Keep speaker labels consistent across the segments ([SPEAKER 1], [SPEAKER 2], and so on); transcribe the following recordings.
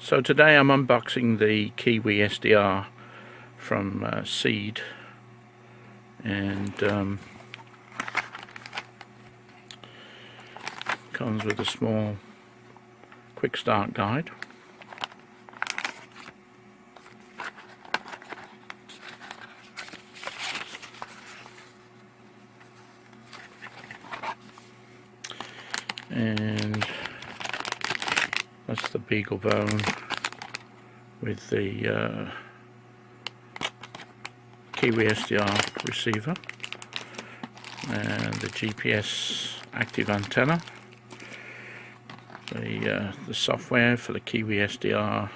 [SPEAKER 1] So today I'm unboxing the KiwiSDR from Seed, and comes with a small quick start guide. And that's the Beagle bone with the KiwiSDR receiver and the GPS active antenna, the software for the KiwiSDR,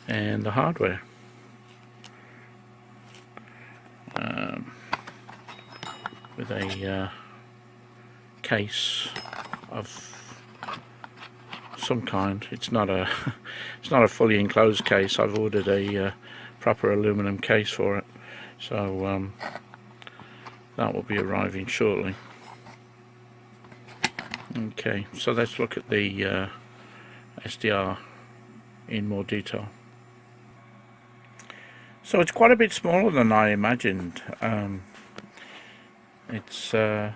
[SPEAKER 1] and the hardware. With a case of some kind. It's not a fully enclosed case. I've ordered a proper aluminum case for it, so that will be arriving shortly. Okay, so let's look at the SDR in more detail. So it's quite a bit smaller than I imagined. It's got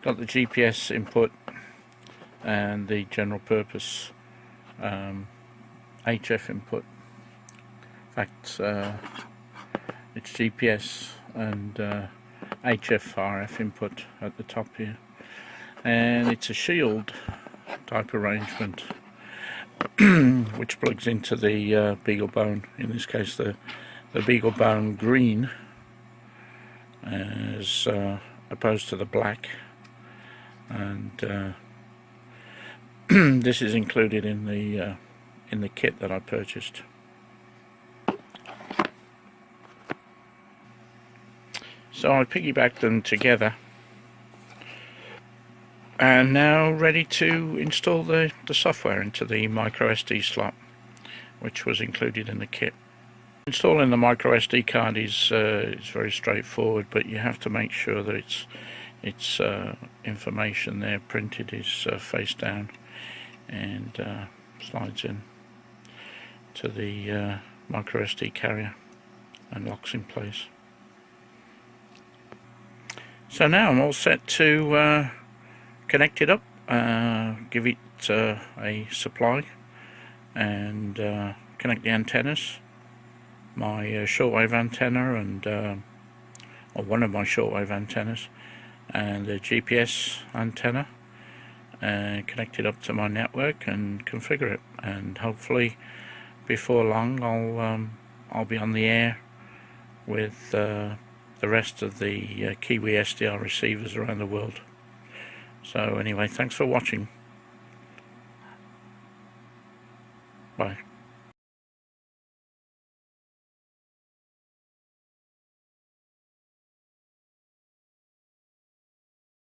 [SPEAKER 1] the GPS input and the general purpose HF input. In fact, it's GPS and HF RF input at the top here, and it's a shield type arrangement which plugs into the Beagle bone, in this case the Beagle bone green, as opposed to the black, and this is included in the kit that I purchased. So I piggybacked them together, and now ready to install the software into the micro SD slot, which was included in the kit. Installing the micro SD card is very straightforward, but you have to make sure that its information there printed is face down and slides in to the micro SD carrier and locks in place. So now I'm all set to connect it up, give it a supply, and connect the antennas, my shortwave antenna, and or one of my shortwave antennas, and the GPS antenna, and connect it up to my network and configure it, and hopefully before long I'll be on the air with the rest of the KiwiSDR receivers around the world. So anyway, thanks for watching. Bye.